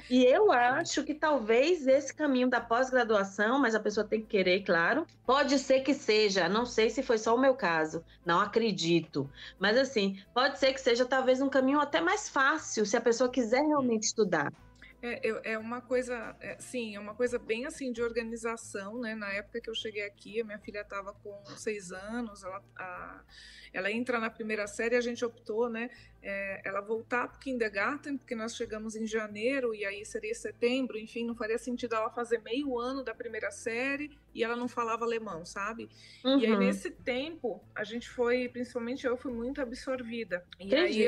E eu acho que talvez esse caminho da pós-graduação, mas a pessoa tem que querer, claro, pode ser que seja, não sei se foi só o meu caso, não acredito, mas assim, pode ser que seja talvez um caminho até mais fácil, se a pessoa quiser realmente estudar. É uma coisa, sim, é uma coisa bem assim de organização, né? Na época que eu cheguei aqui, a minha filha estava com 6 anos, ela entra na primeira série, a gente optou, né? Ela voltar para o kindergarten, porque nós chegamos em janeiro e aí seria setembro, enfim, não faria sentido ela fazer meio ano da primeira série e ela não falava alemão, sabe? E aí nesse tempo, a gente foi, principalmente eu fui muito absorvida. E aí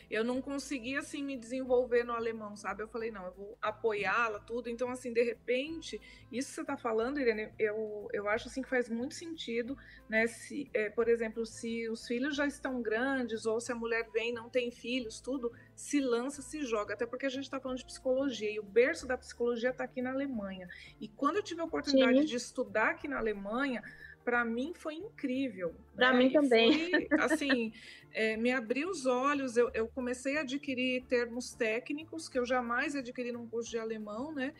eu não conseguia assim me desenvolver no alemão, sabe? Eu falei, não, eu vou apoiá-la, tudo. Então, assim, de repente, isso que você está falando, Irene, eu acho assim que faz muito sentido, né? Se, por exemplo, se os filhos já estão grandes ou se a mulher vem não tem filhos, tudo, se lança, se joga, até porque a gente está falando de psicologia e o berço da psicologia está aqui na Alemanha. E quando eu tive a oportunidade de estudar aqui na Alemanha, para mim foi incrível. Para mim também. Foi, assim, me abriu os olhos, eu comecei a adquirir termos técnicos que eu jamais adquiri num curso de alemão, né?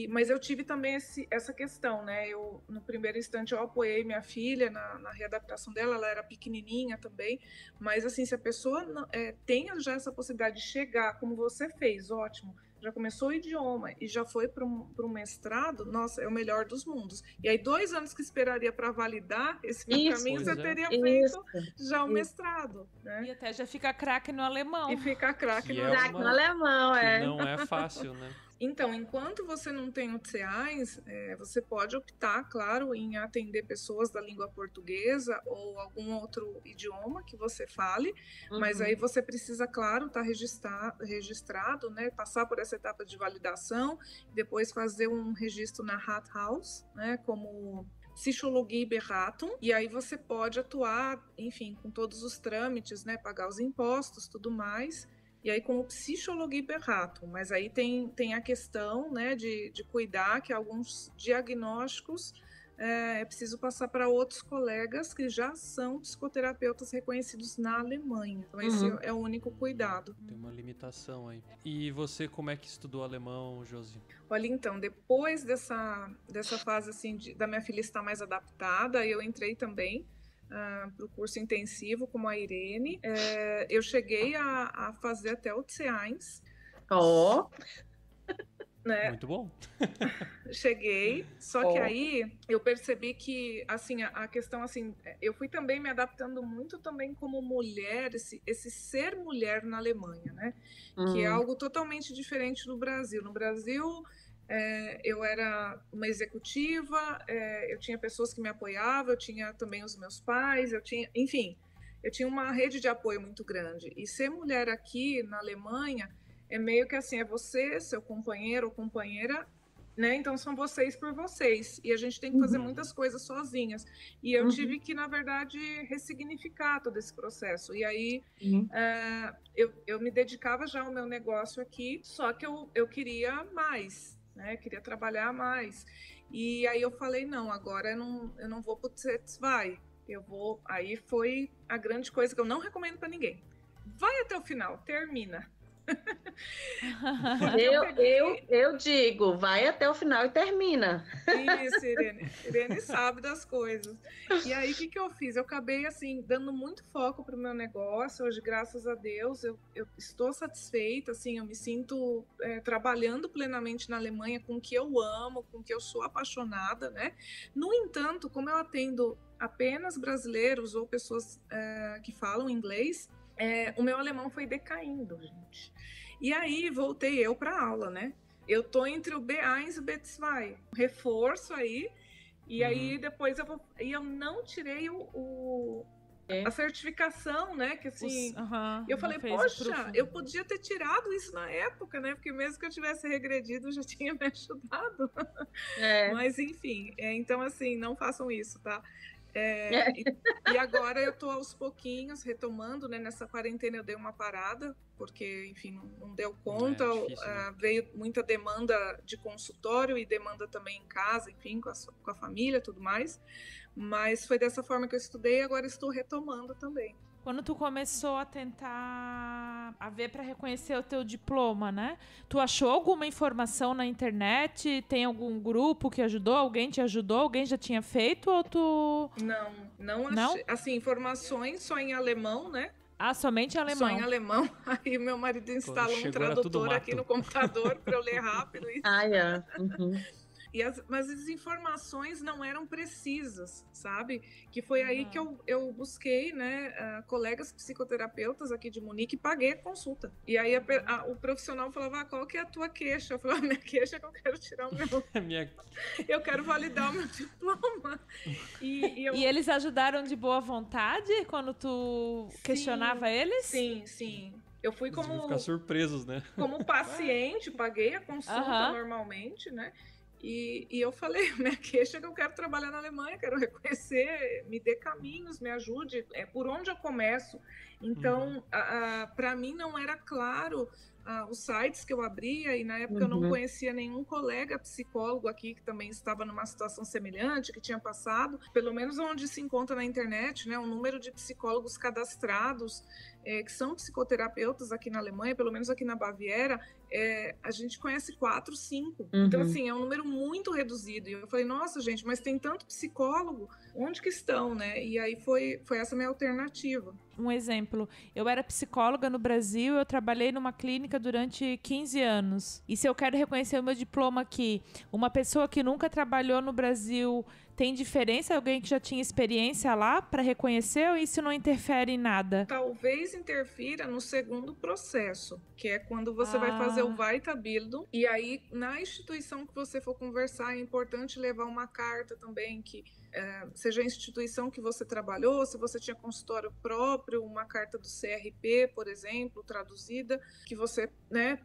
Mas eu tive também essa questão, né? No primeiro instante, eu apoiei minha filha na readaptação dela, ela era pequenininha também, mas assim, se a pessoa tenha já essa possibilidade de chegar, como você fez, ótimo, já começou o idioma e já foi para um mestrado, nossa, é o melhor dos mundos. E aí, 2 anos que esperaria para validar esse caminho, você teria feito já o mestrado, né? E até já fica craque no alemão. E fica craque no alemão, que não é fácil, né? Então, enquanto você não tem o CEAIS, você pode optar, claro, em atender pessoas da língua portuguesa ou algum outro idioma que você fale, mas aí você precisa, claro, estar registrado, né, passar por essa etapa de validação, depois fazer um registro na Rathaus, né, como Psychologie Beratung, e aí você pode atuar, enfim, com todos os trâmites, né, pagar os impostos, tudo mais. E aí como Psychologie Beratung, mas aí tem a questão, né, de cuidar que alguns diagnósticos é preciso passar para outros colegas que já são psicoterapeutas reconhecidos na Alemanha. Então esse é o único cuidado. Tem uma limitação aí. E você, como é que estudou alemão, Josi? Olha, então, depois dessa fase assim da minha filha estar mais adaptada, eu entrei também para o curso intensivo como a Irene. Eu cheguei a fazer até o C1. Né? Muito bom. Cheguei, só que aí eu percebi que, assim, a questão, assim, eu fui também me adaptando muito também como mulher, esse ser mulher na Alemanha, né? Que é algo totalmente diferente do Brasil. No Brasil, eu era uma executiva, eu tinha pessoas que me apoiavam, eu tinha também os meus pais, enfim, eu tinha uma rede de apoio muito grande. E ser mulher aqui na Alemanha é meio que assim, é você, seu companheiro ou companheira, né? Então são vocês por vocês. E a gente tem que fazer muitas coisas sozinhas. E eu tive que, na verdade, ressignificar todo esse processo. E aí eu me dedicava já ao meu negócio aqui, só que eu queria mais, né? Eu queria trabalhar mais. E aí eu falei, não, agora eu não vou pro T2, eu vou. Aí foi a grande coisa que eu não recomendo para ninguém. Vai até o final, termina. Eu digo, vai até o final e termina. Isso, Irene. Irene sabe das coisas. E aí, o que eu fiz? Eu acabei, assim, dando muito foco para o meu negócio. Hoje, graças a Deus, eu estou satisfeita, assim, eu me sinto trabalhando plenamente na Alemanha com o que eu amo, com o que eu sou apaixonada, né? No entanto, como eu atendo apenas brasileiros ou pessoas que falam inglês, o meu alemão foi decaindo, gente. E aí, voltei eu para aula, né? Eu tô entre o B1 e o B2, reforço aí, e aí depois eu não tirei a certificação, né? Que assim, eu falei, poxa, eu podia ter tirado isso na época, né? Porque mesmo que eu tivesse regredido, já tinha me ajudado. Mas enfim, então assim, não façam isso, tá? E agora eu tô aos pouquinhos retomando, né? Nessa quarentena eu dei uma parada, porque, enfim, não deu conta. Difícil, né? Veio muita demanda de consultório e demanda também em casa, enfim, com a família e tudo mais. Mas foi dessa forma que eu estudei e agora estou retomando também. Quando tu começou a tentar a ver para reconhecer o teu diploma, né? Tu achou alguma informação na internet? Tem algum grupo que ajudou? Alguém te ajudou? Alguém já tinha feito ou tu... Não achei. Assim, informações só em alemão, né? Ah, somente em alemão? Só em alemão. Aí meu marido instalou um tradutor aqui no computador para eu ler rápido. Mas as informações não eram precisas, sabe? Que foi aí que eu busquei, né, colegas psicoterapeutas aqui de Munique e paguei a consulta. E aí o profissional falava, qual que é a tua queixa? Eu falava, minha queixa é que eu quero tirar o meu... Eu quero validar o meu diploma. E eles ajudaram de boa vontade quando tu questionava eles? Sim. Eu fui Eles vão ficar surpresos, né? Como paciente, paguei a consulta normalmente, né? E eu falei, minha queixa é que eu quero trabalhar na Alemanha, quero reconhecer, me dê caminhos, me ajude, por onde eu começo. Então, para mim não era claro os sites que eu abria, e na época eu não conhecia nenhum colega psicólogo aqui que também estava numa situação semelhante, que tinha passado, pelo menos onde se encontra na internet, né, um número de psicólogos cadastrados, que são psicoterapeutas aqui na Alemanha, pelo menos aqui na Baviera, a gente conhece 4, 5. Então, assim, é um número muito reduzido. E eu falei, nossa, gente, mas tem tanto psicólogo, onde que estão, né? E aí foi essa minha alternativa. Um exemplo, eu era psicóloga no Brasil, eu trabalhei numa clínica durante 15 anos. E se eu quero reconhecer o meu diploma aqui, uma pessoa que nunca trabalhou no Brasil, tem diferença? Alguém que já tinha experiência lá para reconhecer ou isso não interfere em nada? Talvez interfira no segundo processo, que é quando você vai fazer o Weiterbildung. E aí, na instituição que você for conversar, é importante levar uma carta também que seja a instituição que você trabalhou, se você tinha consultório próprio, uma carta do CRP, por exemplo, traduzida, que você, né,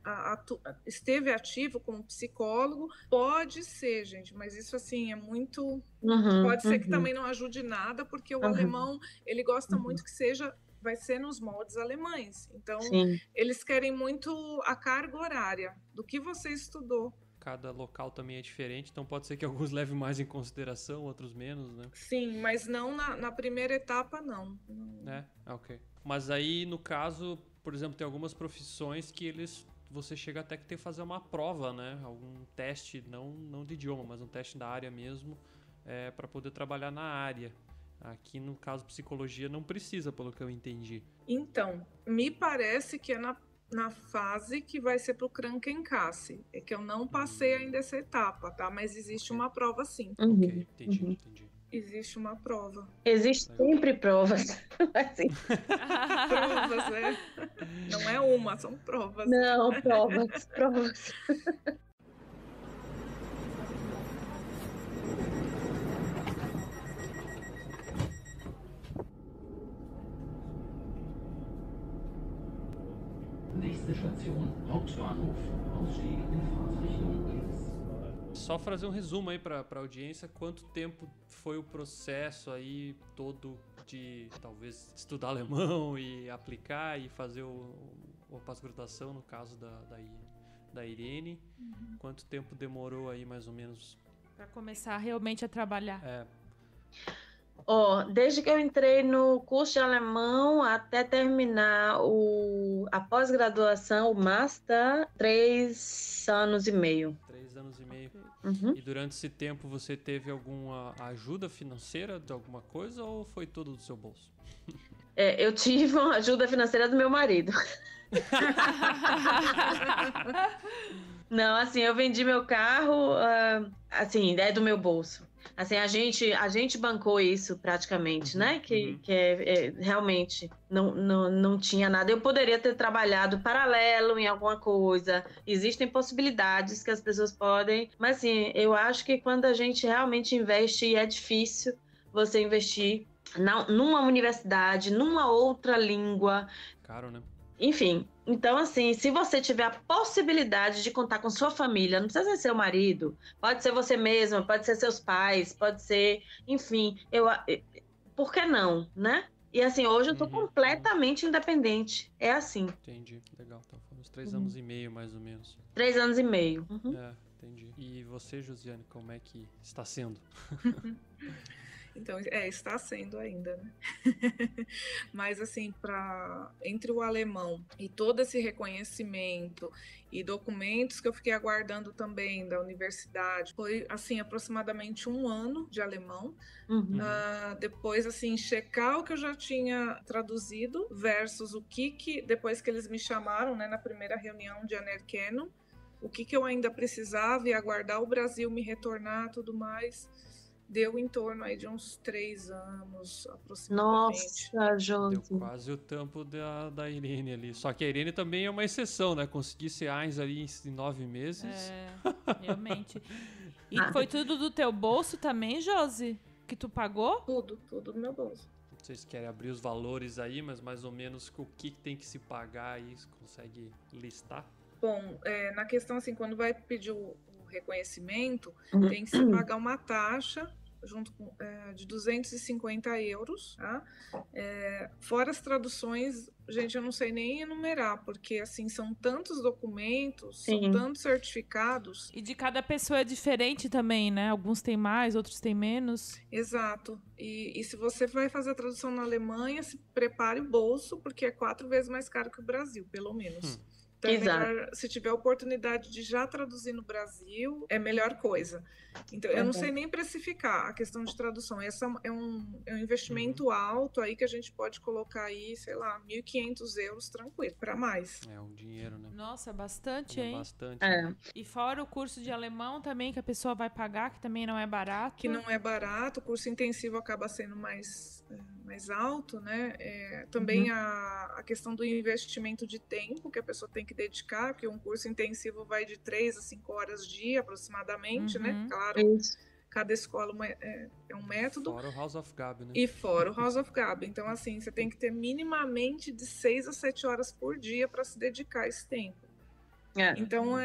esteve ativo como psicólogo. Pode ser, gente, mas isso assim é muito... pode ser que também não ajude nada, porque o alemão, ele gosta muito que vai ser nos moldes alemães. Então, eles querem muito a carga horária do que você estudou. Cada local também é diferente, então pode ser que alguns levem mais em consideração, outros menos, né? Sim, mas não na primeira etapa, não. Ok. Mas aí, no caso, por exemplo, tem algumas profissões que você chega até que ter que fazer uma prova, né? Algum teste, não de idioma, mas um teste da área mesmo, para poder trabalhar na área. Aqui, no caso, psicologia não precisa, pelo que eu entendi. Então, me parece que é na fase que vai ser pro Krankenkasse. É que eu não passei ainda essa etapa, tá? Mas existe uma prova, sim. Ok, entendi. Existe uma prova. Existem sempre provas. Assim. Provas, Não é uma, são provas. Não, provas. Nächste Station, Hauptbahnhof. Ausstieg in Fahrtrichtung links. Só fazer um resumo aí para a audiência, quanto tempo foi o processo aí todo de talvez estudar alemão e aplicar e fazer a pós-graduação, no caso da Irene. Quanto tempo demorou aí mais ou menos? Para começar realmente a trabalhar. Desde que eu entrei no curso de alemão até terminar a pós-graduação, o master, 3 anos e meio. 3 anos e meio. Uhum. E durante esse tempo você teve alguma ajuda financeira de alguma coisa ou foi tudo do seu bolso? Eu tive uma ajuda financeira do meu marido. Não, assim, eu vendi meu carro, assim, é do meu bolso. Assim, a gente bancou isso praticamente, né? Que realmente não tinha nada. Eu poderia ter trabalhado paralelo em alguma coisa. Existem possibilidades que as pessoas podem. Mas, assim, eu acho que quando a gente realmente investe, e é difícil você investir numa universidade, numa outra língua. Caro, né? Enfim, então assim, se você tiver a possibilidade de contar com sua família, não precisa ser seu marido, pode ser você mesma, pode ser seus pais, pode ser, enfim, por que não, né? E assim, hoje eu tô completamente independente, é assim. Entendi, legal, então foram uns 3 anos e meio, mais ou menos. 3 anos e meio. Entendi. E você, Josiane, como é que está sendo? Então, está sendo ainda, né? Mas, assim, entre o alemão e todo esse reconhecimento e documentos que eu fiquei aguardando também da universidade, foi, assim, aproximadamente 1 ano de alemão. Depois, assim, checar o que eu já tinha traduzido versus o que depois que eles me chamaram, né, na primeira reunião de Anerkennung, o que eu ainda precisava e aguardar o Brasil me retornar, tudo mais. Deu em torno aí de uns 3 anos, aproximadamente. Nossa, Josi. Deu quase o tempo da Irene ali. Só que a Irene também é uma exceção, né? Conseguir ser AINS ali em 9 meses. Realmente. E foi tudo do teu bolso também, Josi? Que tu pagou? Tudo do meu bolso. Não sei se querem abrir os valores aí, mas mais ou menos o que tem que se pagar aí, você consegue listar? Bom, na questão assim, quando vai pedir o reconhecimento, tem que se pagar uma taxa junto com, de 250 euros, tá? Fora as traduções, gente, eu não sei nem enumerar, porque assim, são tantos documentos, são tantos certificados. E de cada pessoa é diferente também, né? Alguns têm mais, outros têm menos. Exato. E se você vai fazer a tradução na Alemanha, se prepare o bolso, porque é 4 vezes mais caro que o Brasil, pelo menos. Então, melhor, se tiver a oportunidade de já traduzir no Brasil, é a melhor coisa. Então, eu não sei nem precificar a questão de tradução. Esse é um investimento alto aí que a gente pode colocar aí, sei lá, 1.500 euros tranquilo, para mais. É um dinheiro, né? Nossa, bastante, hein? Bastante. E fora o curso de alemão também, que a pessoa vai pagar, que também não é barato. Que não é barato, o curso intensivo acaba sendo mais alto, né? Também a questão do investimento de tempo que a pessoa tem que dedicar, porque um curso intensivo vai de 3 a 5 horas dia, aproximadamente, né? Claro, cada escola é um método. Fora o House of Gabi, né? E fora o House of Gabi. Então, assim, você tem que ter minimamente de 6 a 7 horas por dia para se dedicar a esse tempo. Então,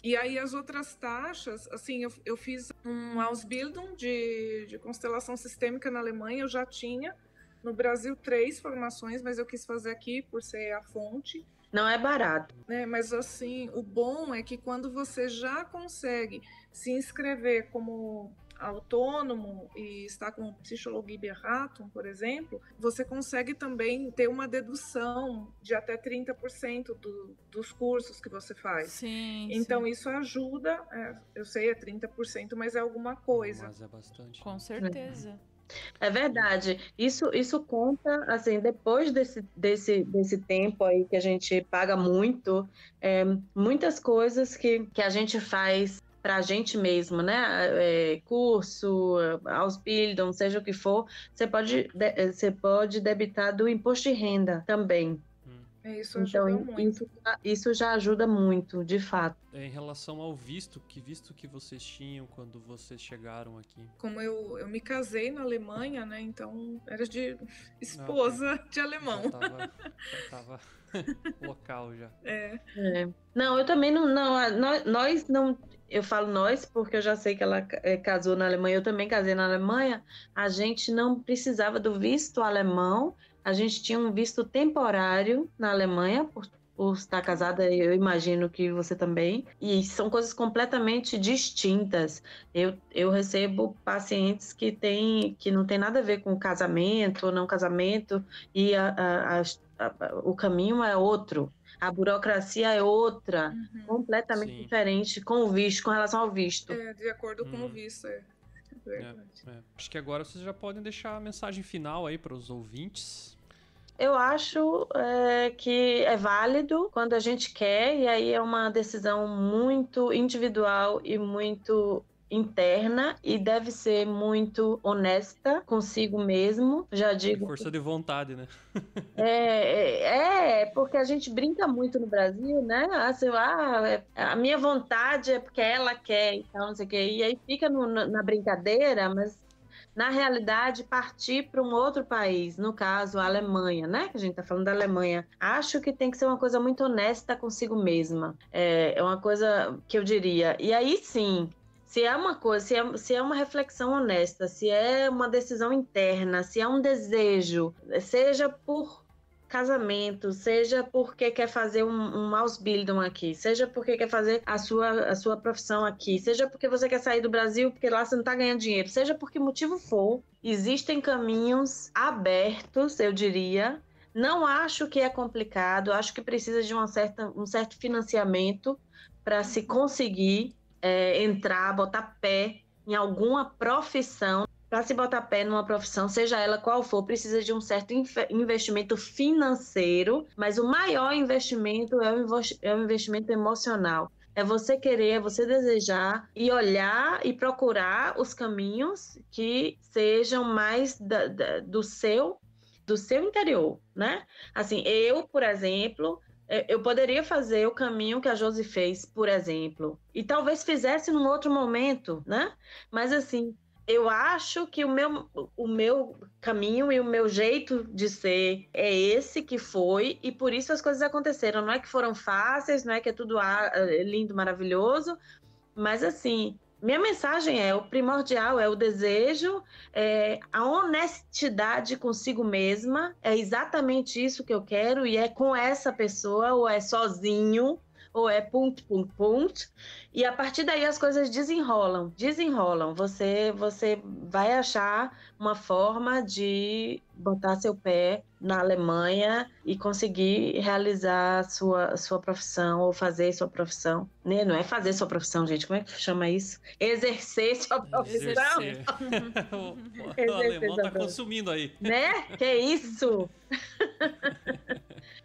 e aí as outras taxas, assim, eu fiz um Ausbildung de constelação sistêmica na Alemanha, eu já tinha no Brasil 3 formações, mas eu quis fazer aqui por ser a fonte. Não é barato. Mas assim, o bom é que quando você já consegue se inscrever como autônomo e está com Psychologie Beratung, por exemplo, você consegue também ter uma dedução de até 30% dos cursos que você faz. Sim, então isso ajuda, eu sei, é 30%, mas é alguma coisa. Mas é bastante. Com certeza. É verdade. Isso conta, assim, depois desse tempo aí que a gente paga muito, muitas coisas que a gente faz para a gente mesmo, né? Curso, Ausbildung, seja o que for, você pode debitar do imposto de renda também. Isso ajuda muito. Isso já ajuda muito, de fato. Em relação ao visto, que visto que vocês tinham quando vocês chegaram aqui? Como eu me casei na Alemanha, né? Então era de esposa de alemão. Já tava local já. Não, eu também não. Nós não. Eu falo nós porque eu já sei que ela casou na Alemanha. Eu também casei na Alemanha. A gente não precisava do visto alemão. A gente tinha um visto temporário na Alemanha por estar casada, eu imagino que você também, e são coisas completamente distintas. Eu recebo pacientes que não tem nada a ver com casamento ou não casamento, e o caminho é outro, a burocracia é outra, completamente diferente com o visto, com relação ao visto. De acordo com o visto, verdade. Acho que agora vocês já podem deixar a mensagem final aí para os ouvintes. Eu acho que é válido quando a gente quer, e aí é uma decisão muito individual e muito interna, e deve ser muito honesta consigo mesmo, já digo. Força de vontade, né? Porque a gente brinca muito no Brasil, né? A minha vontade é porque ela quer, então não sei o quê. E aí fica na brincadeira, mas na realidade, partir para um outro país, no caso, a Alemanha, né? Que a gente está falando da Alemanha. Acho que tem que ser uma coisa muito honesta consigo mesma. É uma coisa que eu diria. E aí, sim, se é uma coisa, se é uma reflexão honesta, se é uma decisão interna, se é um desejo, seja por casamento, seja porque quer fazer um Ausbildung aqui, seja porque quer fazer a sua profissão aqui, seja porque você quer sair do Brasil porque lá você não está ganhando dinheiro, seja por que motivo for, existem caminhos abertos, eu diria. Não acho que é complicado, acho que precisa de um certo financiamento para se conseguir entrar, botar pé em alguma profissão. Para se botar pé numa profissão, seja ela qual for, precisa de um certo investimento financeiro, mas o maior investimento é o investimento emocional. É você querer, é você desejar e olhar e procurar os caminhos que sejam mais do seu interior, né? Assim, eu, por exemplo, eu poderia fazer o caminho que a Josi fez, por exemplo, e talvez fizesse num outro momento, né? Mas assim, eu acho que o meu caminho e o meu jeito de ser é esse que foi, e por isso as coisas aconteceram. Não é que foram fáceis, não é que é tudo lindo, maravilhoso, mas assim, minha mensagem o primordial é o desejo, a honestidade consigo mesma, é exatamente isso que eu quero, e é com essa pessoa, ou é sozinho, ou é ponto, e a partir daí as coisas desenrolam. Você vai achar uma forma de botar seu pé na Alemanha e conseguir realizar sua profissão, ou fazer sua profissão. Né? Não é fazer sua profissão, gente, como é que chama isso? Exercer sua profissão. O alemão tá consumindo aí. Né? Que isso?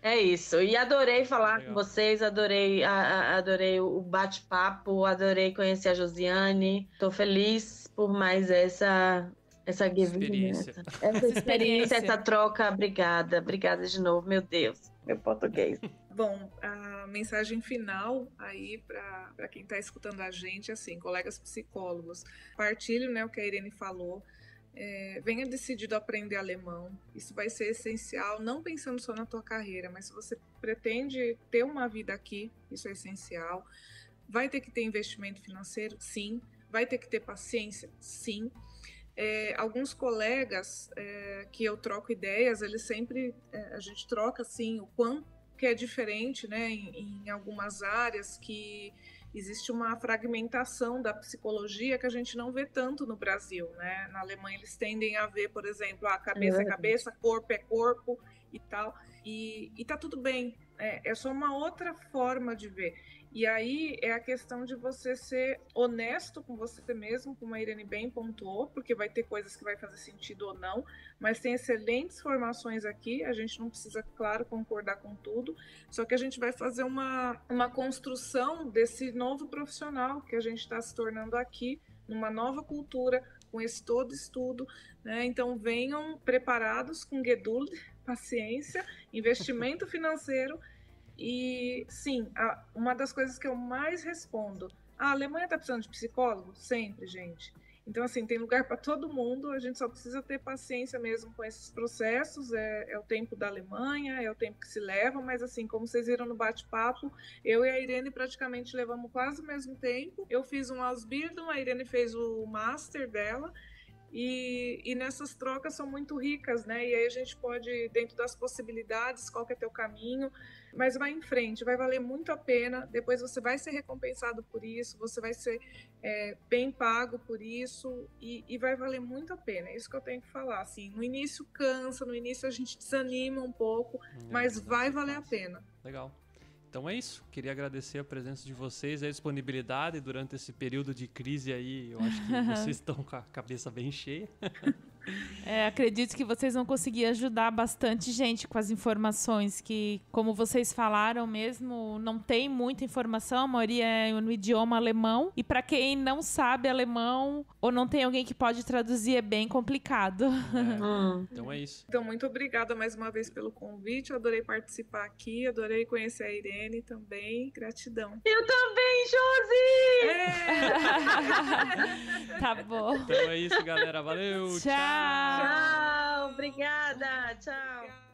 É isso, e adorei falar com vocês, adorei o bate-papo, adorei conhecer a Josiane, tô feliz por mais essa experiência. Essa experiência, essa troca. Obrigada de novo, meu Deus, meu português. Bom, a mensagem final aí para quem está escutando a gente, assim, colegas psicólogos, partilho, né, o que a Irene falou. Venha decidido a aprender alemão, isso vai ser essencial, não pensando só na tua carreira, mas se você pretende ter uma vida aqui, isso é essencial. Vai ter que ter investimento financeiro? Sim. Vai ter que ter paciência? Sim. Alguns colegas que eu troco ideias, eles sempre, a gente troca assim, o quanto que é diferente, né, em algumas áreas, que existe uma fragmentação da psicologia que a gente não vê tanto no Brasil, né? Na Alemanha eles tendem a ver, por exemplo, a cabeça é cabeça, corpo é corpo e tal, e tá tudo bem, é só uma outra forma de ver. E aí é a questão de você ser honesto com você mesmo, como a Irene bem pontuou, porque vai ter coisas que vai fazer sentido ou não, mas tem excelentes formações aqui, a gente não precisa, claro, concordar com tudo, só que a gente vai fazer uma construção desse novo profissional que a gente está se tornando aqui, numa nova cultura, com esse todo estudo, né? Então venham preparados com Geduld, paciência, investimento financeiro. E sim, uma das coisas que eu mais respondo, a Alemanha está precisando de psicólogo? Sempre, gente. Então, assim, tem lugar para todo mundo, a gente só precisa ter paciência mesmo com esses processos, é o tempo da Alemanha, é o tempo que se leva, mas assim, como vocês viram no bate-papo, eu e a Irene praticamente levamos quase o mesmo tempo. Eu fiz um Ausbildung, a Irene fez o Master dela, E nessas trocas são muito ricas, né? E aí a gente pode, dentro das possibilidades, qual que é teu caminho, mas vai em frente, vai valer muito a pena. Depois você vai ser recompensado por isso, você vai ser bem pago por isso e vai valer muito a pena. É isso que eu tenho que falar. Assim, no início cansa, no início a gente desanima um pouco, mas vai valer a pena. Legal. Então é isso, queria agradecer a presença de vocês, a disponibilidade durante esse período de crise aí, eu acho que vocês estão com a cabeça bem cheia. Acredito que vocês vão conseguir ajudar bastante gente com as informações que, como vocês falaram mesmo, não tem muita informação, a maioria é no idioma alemão, e para quem não sabe alemão ou não tem alguém que pode traduzir é bem complicado. Então é isso. Então, muito obrigada mais uma vez pelo convite, eu adorei participar aqui, adorei conhecer a Irene também, gratidão. Eu também, Josi! Tá bom. Então é isso, galera, valeu, Tchau. Tchau, obrigada, tchau.